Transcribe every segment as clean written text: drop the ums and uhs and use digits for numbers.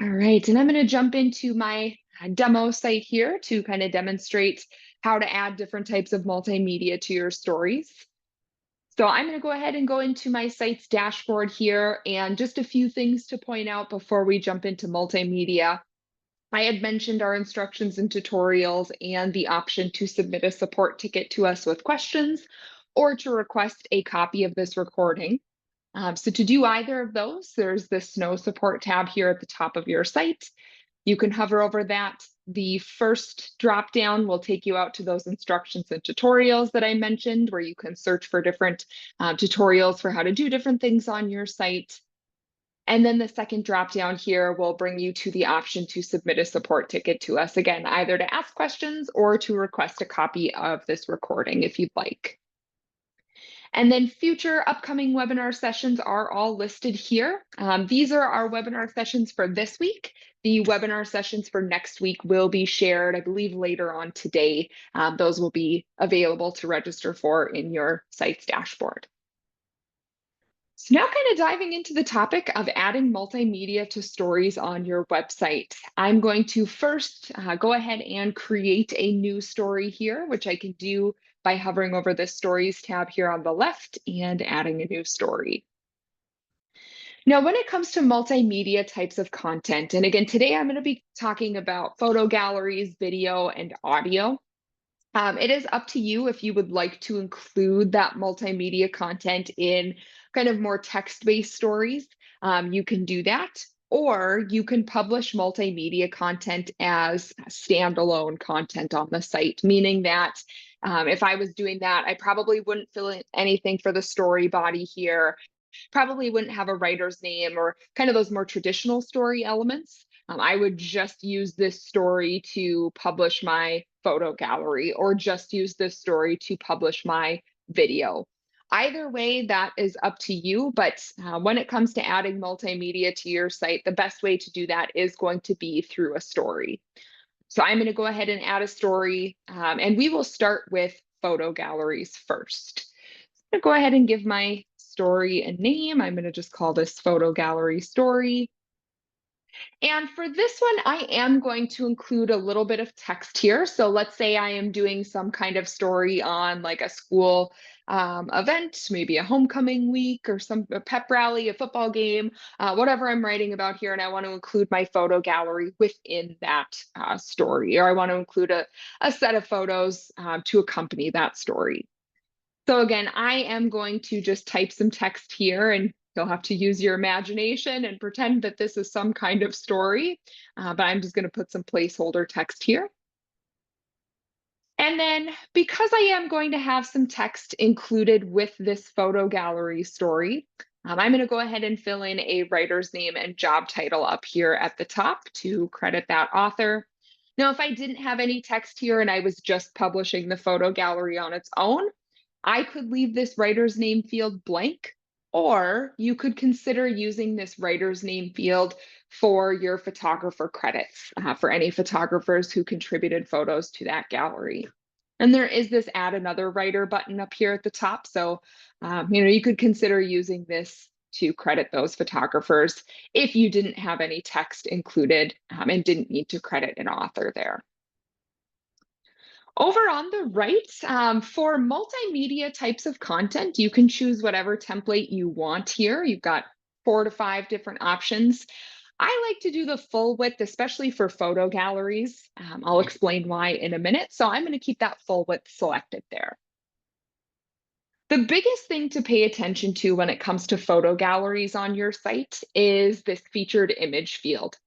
All right, and I'm going to jump into my demo site here to kind of demonstrate how to add different types of multimedia to your stories. So I'm going to go ahead and go into my site's dashboard here, and just a few things to point out before we jump into multimedia. I had mentioned our instructions and tutorials and the option to submit a support ticket to us with questions or to request a copy of this recording. So to do either of those, there's the SNO support tab here at the top of your site. You can hover over that. The first drop down will take you out to those instructions and tutorials that I mentioned, where you can search for different tutorials for how to do different things on your site. And then the second drop down here will bring you to the option to submit a support ticket to us, again, either to ask questions or to request a copy of this recording if you'd like. And then future upcoming webinar sessions are all listed here. These are our webinar sessions for this week. The webinar sessions for next week will be shared, I believe, later on today. Those will be available to register for in your site's dashboard. So now kind of diving into the topic of adding multimedia to stories on your website. I'm going to first go ahead and create a new story here, which I can do by hovering over the Stories tab here on the left and adding a new story. Now, when it comes to multimedia types of content, and again, today I'm going to be talking about photo galleries, video, and audio. It is up to you if you would like to include that multimedia content in kind of more text-based stories. You can do that, or you can publish multimedia content as standalone content on the site, meaning that if I was doing that, I probably wouldn't fill in anything for the story body here, probably wouldn't have a writer's name or kind of those more traditional story elements. I would just use this story to publish my photo gallery or just use this story to publish my video. Either way, that is up to you. But when it comes to adding multimedia to your site, the best way to do that is going to be through a story. So I'm going to go ahead and add a story, and we will start with photo galleries first. I'm going to go ahead and give my story a name. I'm going to just call this photo gallery story. And for this one, I am going to include a little bit of text here. So let's say I am doing some kind of story on like a school event, maybe a homecoming week or a pep rally, a football game, whatever I'm writing about here. And I want to include my photo gallery within that story, or I want to include a set of photos to accompany that story. So again, I am going to just type some text here, and you'll have to use your imagination and pretend that this is some kind of story, but I'm just going to put some placeholder text here. And then because I am going to have some text included with this photo gallery story, I'm going to go ahead and fill in a writer's name and job title up here at the top to credit that author. Now, if I didn't have any text here and I was just publishing the photo gallery on its own, I could leave this writer's name field blank, or you could consider using this writer's name field for your photographer credits, for any photographers who contributed photos to that gallery. And there is this add another writer button up here at the top. So, you could consider using this to credit those photographers if you didn't have any text included and didn't need to credit an author there. Over on the right, for multimedia types of content, you can choose whatever template you want here. You've got 4 to 5 different options. I like to do the full width, especially for photo galleries. I'll explain why in a minute. So I'm going to keep that full width selected there. The biggest thing to pay attention to when it comes to photo galleries on your site is this featured image field.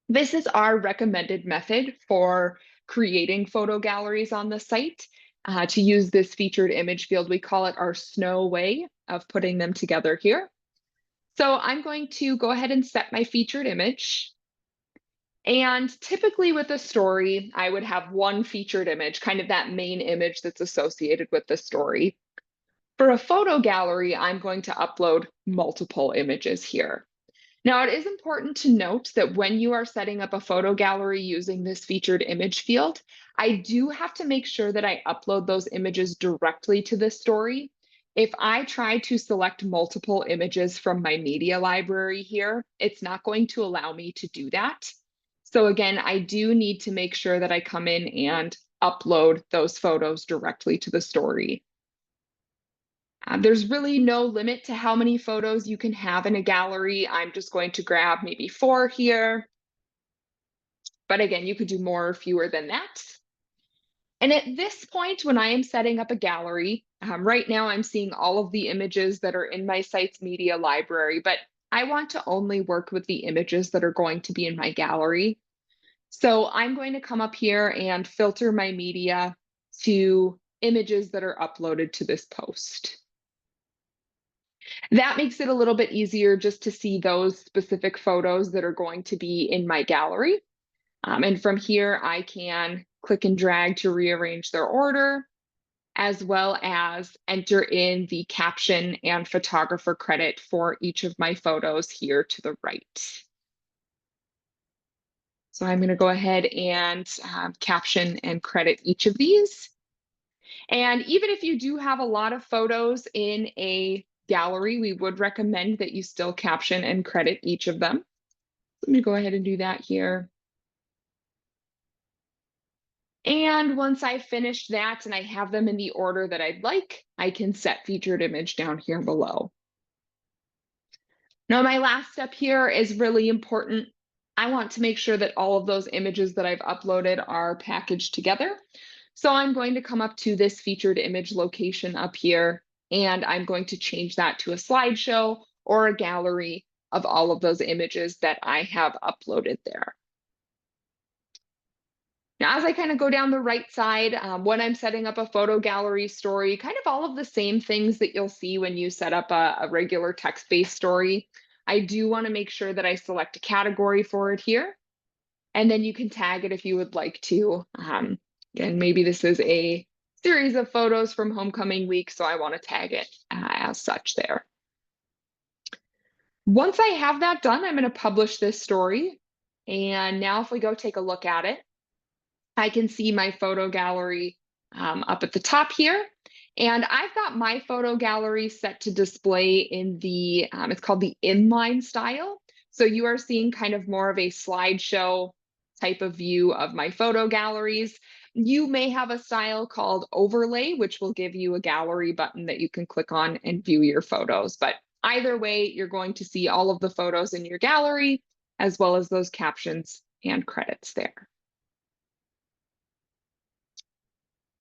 This is our recommended method for creating photo galleries on the site. To use this featured image field, we call it our SNO way of putting them together here. So I'm going to go ahead and set my featured image. And typically with a story, I would have one featured image, kind of that main image that's associated with the story. For a photo gallery, I'm going to upload multiple images here. Now, it is important to note that when you are setting up a photo gallery using this featured image field, I do have to make sure that I upload those images directly to this story. If I try to select multiple images from my media library here, it's not going to allow me to do that. So again, I do need to make sure that I come in and upload those photos directly to the story. There's really no limit to how many photos you can have in a gallery. I'm just going to grab maybe 4 here. But again, you could do more or fewer than that. And at this point, when I am setting up a gallery, right now I'm seeing all of the images that are in my site's media library, but I want to only work with the images that are going to be in my gallery. So I'm going to come up here and filter my media to images that are uploaded to this post. That makes it a little bit easier just to see those specific photos that are going to be in my gallery. And from here, I can click and drag to rearrange their order, as well as enter in the caption and photographer credit for each of my photos here to the right. So I'm going to go ahead and caption and credit each of these. And even if you do have a lot of photos in a gallery, we would recommend that you still caption and credit each of them. Let me go ahead and do that here. And once I've finished that and I have them in the order that I'd like, I can set featured image down here below. Now, my last step here is really important. I want to make sure that all of those images that I've uploaded are packaged together. So I'm going to come up to this featured image location up here, and I'm going to change that to a slideshow or a gallery of all of those images that I have uploaded there. Now, as I kind of go down the right side, when I'm setting up a photo gallery story, kind of all of the same things that you'll see when you set up a regular text-based story. I do want to make sure that I select a category for it here, and then you can tag it if you would like to. And maybe this is a series of photos from homecoming week, so I want to tag it as such there. Once I have that done, I'm going to publish this story. And now if we go take a look at it, I can see my photo gallery up at the top here. And I've got my photo gallery set to display in the, it's called the inline style. So you are seeing kind of more of a slideshow type of view of my photo galleries. You may have a style called overlay, which will give you a gallery button that you can click on and view your photos. But either way, you're going to see all of the photos in your gallery, as well as those captions and credits there.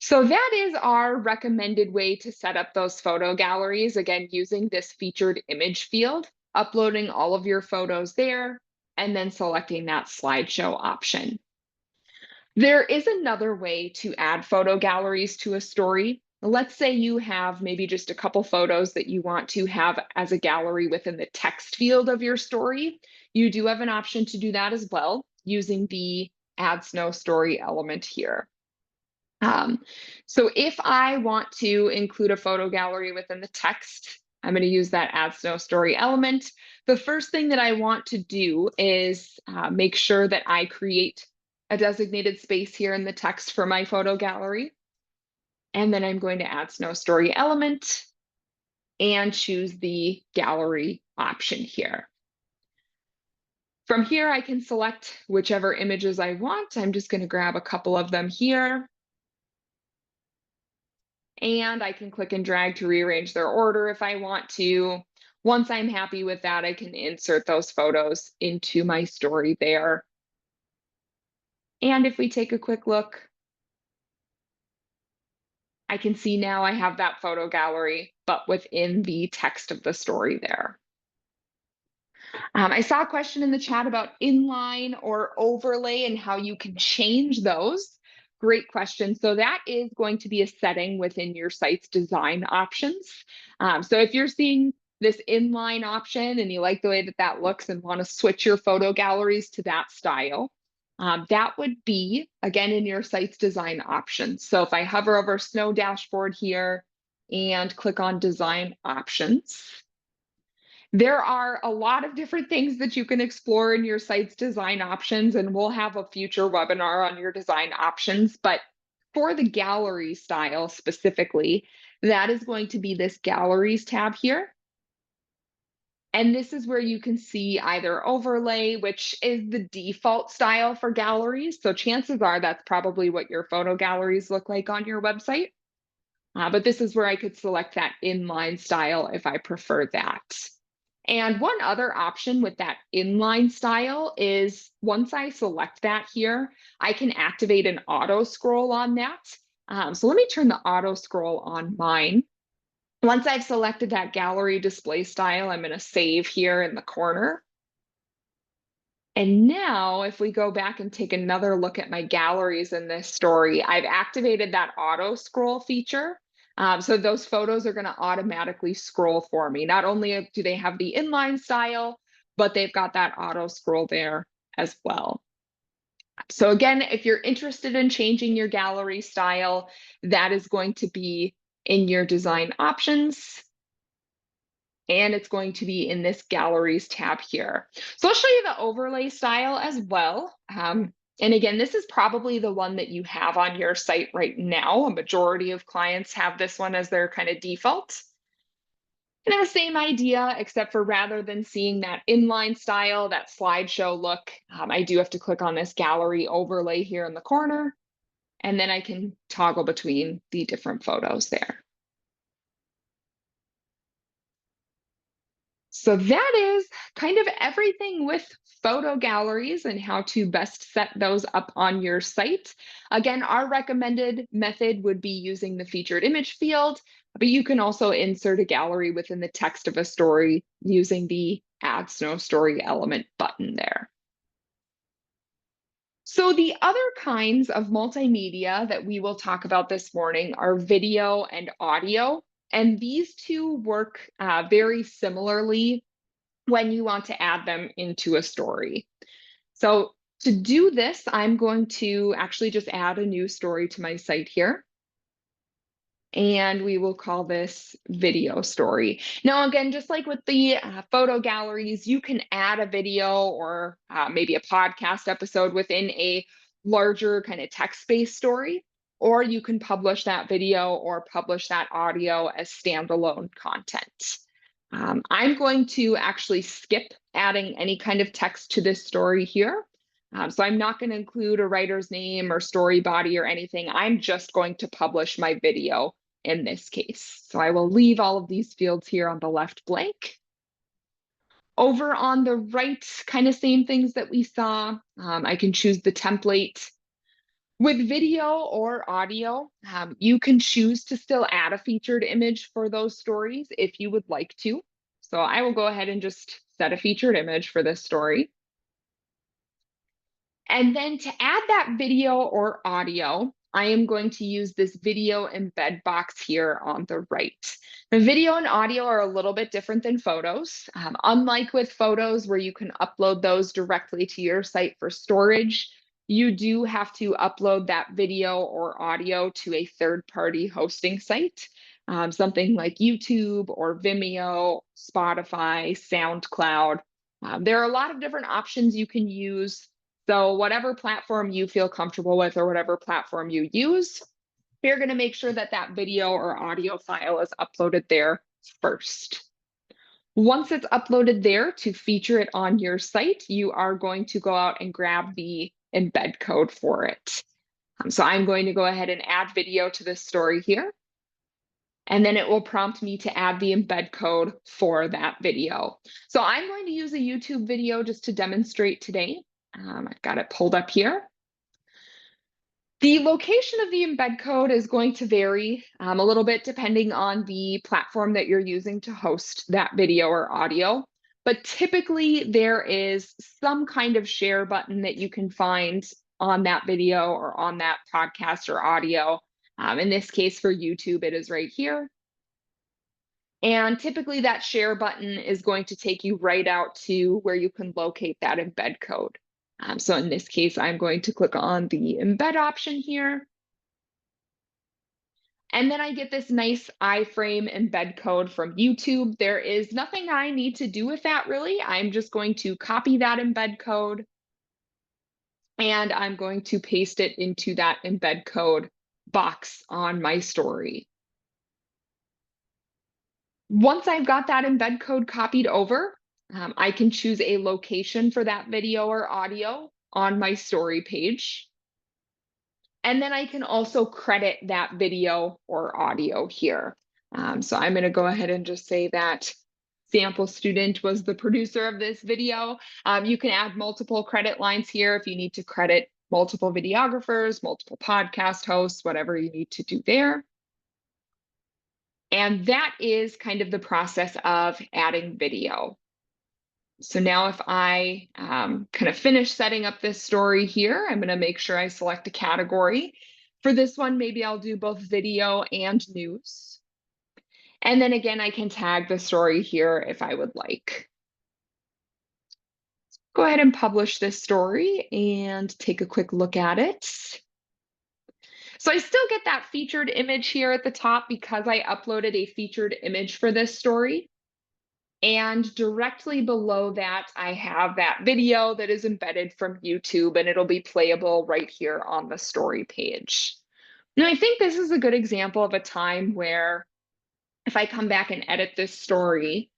So that is our recommended way to set up those photo galleries, again, using this featured image field, uploading all of your photos there, and then selecting that slideshow option. There is another way to add photo galleries to a story. Let's say you have maybe just a couple photos that you want to have as a gallery within the text field of your story. You do have an option to do that as well using the Add SNO story element here. So if I want to include a photo gallery within the text, I'm going to use that Add SNO story element. The first thing that I want to do is make sure that I create a designated space here in the text for my photo gallery. And then I'm going to add SNO story element and choose the gallery option here. From here, I can select whichever images I want. I'm just going to grab a couple of them here. And I can click and drag to rearrange their order if I want to. Once I'm happy with that, I can insert those photos into my story there. And if we take a quick look, I can see now I have that photo gallery, but within the text of the story there. I saw a question in the chat about inline or overlay and how you can change those. Great question. So that is going to be a setting within your site's design options. So if you're seeing this inline option and you like the way that that looks and want to switch your photo galleries to that style, that would be, again, in your site's design options. So if I hover over SNO dashboard here and click on design options, there are a lot of different things that you can explore in your site's design options, and we'll have a future webinar on your design options. But for the gallery style specifically, that is going to be this Galleries tab here. And this is where you can see either overlay, which is the default style for galleries. So chances are that's probably what your photo galleries look like on your website. But this is where I could select that inline style if I prefer that. And one other option with that inline style is once I select that here, I can activate an auto scroll on that. So let me turn the auto scroll on mine. Once I've selected that gallery display style, I'm going to save here in the corner. And now if we go back and take another look at my galleries in this story, I've activated that auto scroll feature. So those photos are going to automatically scroll for me. Not only do they have the inline style, but they've got that auto scroll there as well. So again, if you're interested in changing your gallery style, that is going to be in your design options. And it's going to be in this galleries tab here. So I'll show you the overlay style as well. And again, this is probably the one that you have on your site right now. A majority of clients have this one as their kind of default. And the same idea, except for rather than seeing that inline style, that slideshow look, I do have to click on this gallery overlay here in the corner, and then I can toggle between the different photos there. So that is kind of everything with photo galleries and how to best set those up on your site. Again, our recommended method would be using the featured image field, but you can also insert a gallery within the text of a story using the Add SNO story element button there. So the other kinds of multimedia that we will talk about this morning are video and audio. And these two work very similarly when you want to add them into a story. So to do this, I'm going to actually just add a new story to my site here. And we will call this video story. Now, again, just like with the photo galleries, you can add a video or maybe a podcast episode within a larger kind of text-based story, or you can publish that video or publish that audio as standalone content. I'm going to actually skip adding any kind of text to this story here. So I'm not going to include a writer's name or story body or anything. I'm just going to publish my video in this case. So I will leave all of these fields here on the left blank. Over on the right, kind of same things that we saw. I can choose the template. With video or audio, you can choose to still add a featured image for those stories if you would like to. So I will go ahead and just set a featured image for this story. And then to add that video or audio, I am going to use this video embed box here on the right. The video and audio are a little bit different than photos. Unlike with photos where you can upload those directly to your site for storage, you do have to upload that video or audio to a third-party hosting site, something like YouTube or Vimeo, Spotify, SoundCloud. There are a lot of different options you can use. So whatever platform you feel comfortable with or whatever platform you use, you're going to make sure that that video or audio file is uploaded there first. Once it's uploaded there to feature it on your site, you are going to go out and grab the embed code for it. So I'm going to go ahead and add video to this story here. And then it will prompt me to add the embed code for that video. So I'm going to use a YouTube video just to demonstrate today. I've got it pulled up here. The location of the embed code is going to vary a little bit depending on the platform that you're using to host that video or audio. But typically there is some kind of share button that you can find on that video or on that podcast or audio. In this case for YouTube, it is right here. And typically that share button is going to take you right out to where you can locate that embed code. So in this case, I'm going to click on the embed option here. And then I get this nice iframe embed code from YouTube. There is nothing I need to do with that really. I'm just going to copy that embed code and I'm going to paste it into that embed code box on my story. Once I've got that embed code copied over, I can choose a location for that video or audio on my story page. And then I can also credit that video or audio here. So I'm going to go ahead and just say that sample student was the producer of this video. You can add multiple credit lines here if you need to credit multiple videographers, multiple podcast hosts, whatever you need to do there. And that is kind of the process of adding video. So now if I kind of finish setting up this story here, I'm going to make sure I select a category. For this one, maybe I'll do both video and news. And then again, I can tag the story here if I would like. Go ahead and publish this story and take a quick look at it. So I still get that featured image here at the top because I uploaded a featured image for this story. And directly below that, I have that video that is embedded from YouTube, and it'll be playable right here on the story page. Now, I think this is a good example of a time where if I come back and edit this story,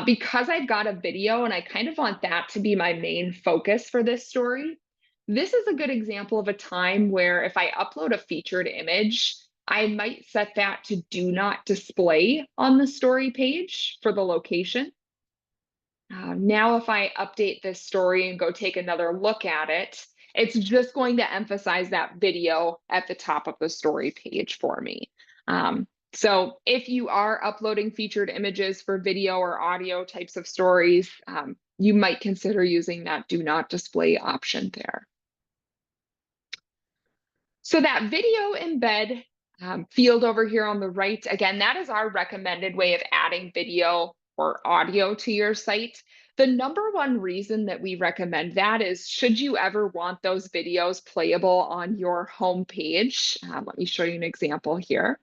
because I've got a video and I kind of want that to be my main focus for this story, this is a good example of a time where if I upload a featured image, I might set that to do not display on the story page for the location. Now, if I update this story and go take another look at it, it's just going to emphasize that video at the top of the story page for me. So if you are uploading featured images for video or audio types of stories, you might consider using that do not display option there. So that video embed field over here on the right, again, that is our recommended way of adding video or audio to your site. The number one reason that we recommend that is should you ever want those videos playable on your home page. Let me show you an example here.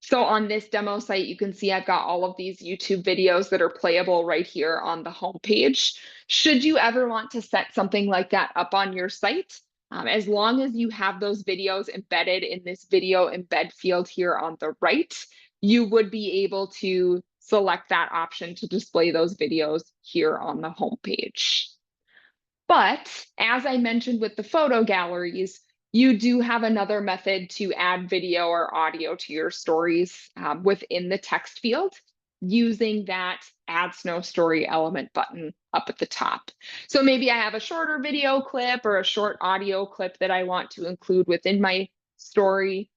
So on this demo site, you can see I've got all of these YouTube videos that are playable right here on the home page. Should you ever want to set something like that up on your site, as long as you have those videos embedded in this video embed field here on the right, you would be able to select that option to display those videos here on the home page. But as I mentioned with the photo galleries, you do have another method to add video or audio to your stories within the text field using that Add SNO story element button up at the top. So maybe I have a shorter video clip or a short audio clip that I want to include within my story.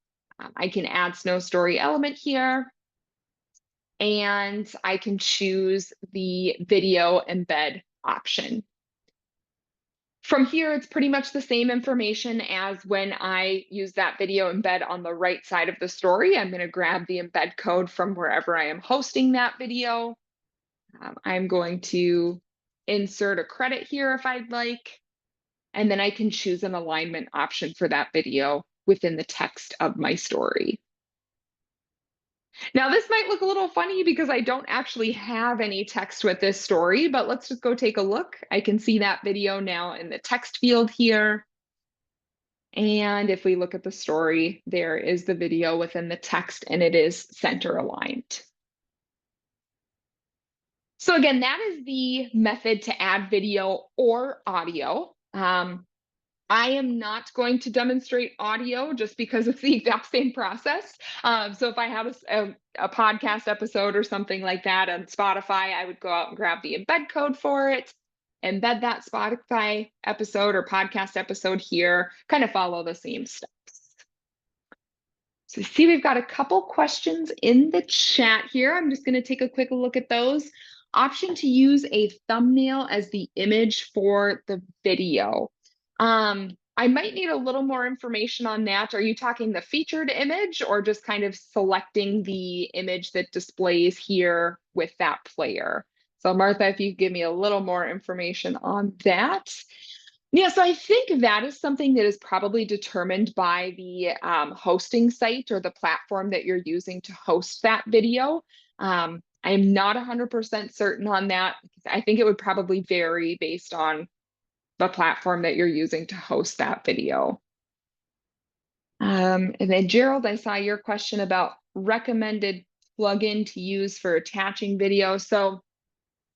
I can add SNO story element here, and I can choose the video embed option. From here, it's pretty much the same information as when I use that video embed on the right side of the story. I'm going to grab the embed code from wherever I am hosting that video. I'm going to insert a credit here if I'd like, and then I can choose an alignment option for that video within the text of my story. Now, this might look a little funny because I don't actually have any text with this story, but let's just go take a look. I can see that video now in the text field here. And if we look at the story, there is the video within the text, and it is center aligned. So again, that is the method to add video or audio. I am not going to demonstrate audio just because it's the exact same process. So if I have a podcast episode or something like that on Spotify, I would go out and grab the embed code for it, embed that Spotify episode or podcast episode here, kind of follow the same steps. So see, we've got a couple questions in the chat here. I'm just going to take a quick look at those. Option to use a thumbnail as the image for the video. I might need a little more information on that. Are you talking the featured image or just kind of selecting the image that displays here with that player? So Martha, if you give me a little more information on that. Yeah, so I think that is something that is probably determined by the hosting site or the platform that you're using to host that video. I'm not 100% certain on that. I think it would probably vary based on the platform that you're using to host that video. And then Gerald, I saw your question about recommended plugin to use for attaching video. So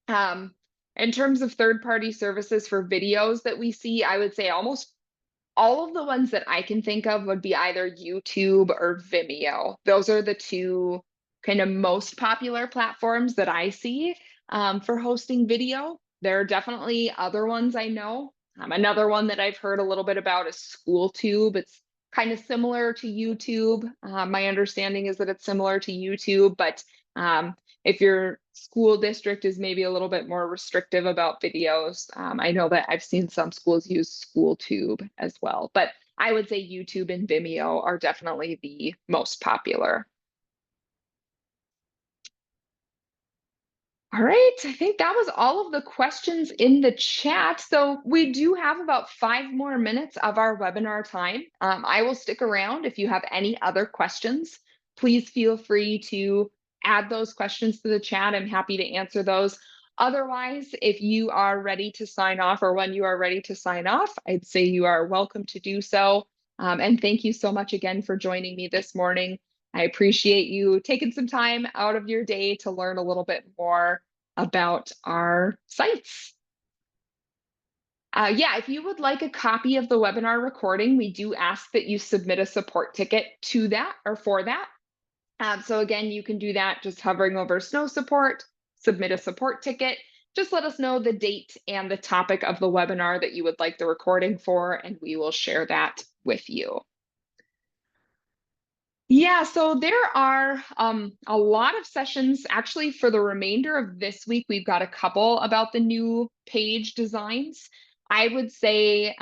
in terms of third-party services for videos that we see, I would say almost all of the ones that I can think of would be either YouTube or Vimeo. Those are the two kind of most popular platforms that I see for hosting video. There are definitely other ones I know. Another one that I've heard a little bit about is SchoolTube. It's kind of similar to YouTube. My understanding is that it's similar to YouTube, but if your school district is maybe a little bit more restrictive about videos, I know that I've seen some schools use SchoolTube as well, but I would say YouTube and Vimeo are definitely the most popular. All right, I think that was all of the questions in the chat. So we do have about 5 more minutes of our webinar time. I will stick around. If you have any other questions, please feel free to add those questions to the chat. I'm happy to answer those. Otherwise, if you are ready to sign off, or when you are ready to sign off, I'd say you are welcome to do so. And thank you so much again for joining me this morning. I appreciate you taking some time out of your day to learn a little bit more about our sites. Yeah, if you would like a copy of the webinar recording, we do ask that you submit a support ticket to that or for that. So again, you can do that just hovering over SNO support, submit a support ticket. Just let us know the date and the topic of the webinar that you would like the recording for, and we will share that with you. Yeah, so there are a lot of sessions actually for the remainder of this week. We've got a couple about the new page designs. I would say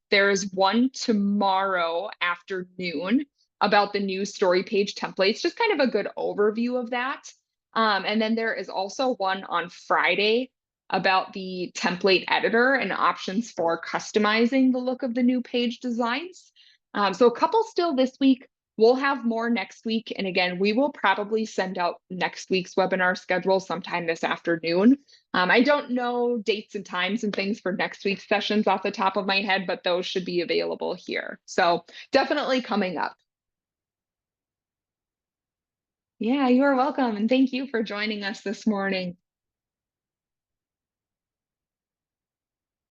there's one tomorrow afternoon about the new story page templates, just kind of a good overview of that. And then there is also one on Friday about the template editor and options for customizing the look of the new page designs. So a couple still this week. We'll have more next week. And again, we will probably send out next week's webinar schedule sometime this afternoon. I don't know dates and times and things for next week's sessions off the top of my head, but those should be available here. So definitely coming up. Yeah, you are welcome. And thank you for joining us this morning.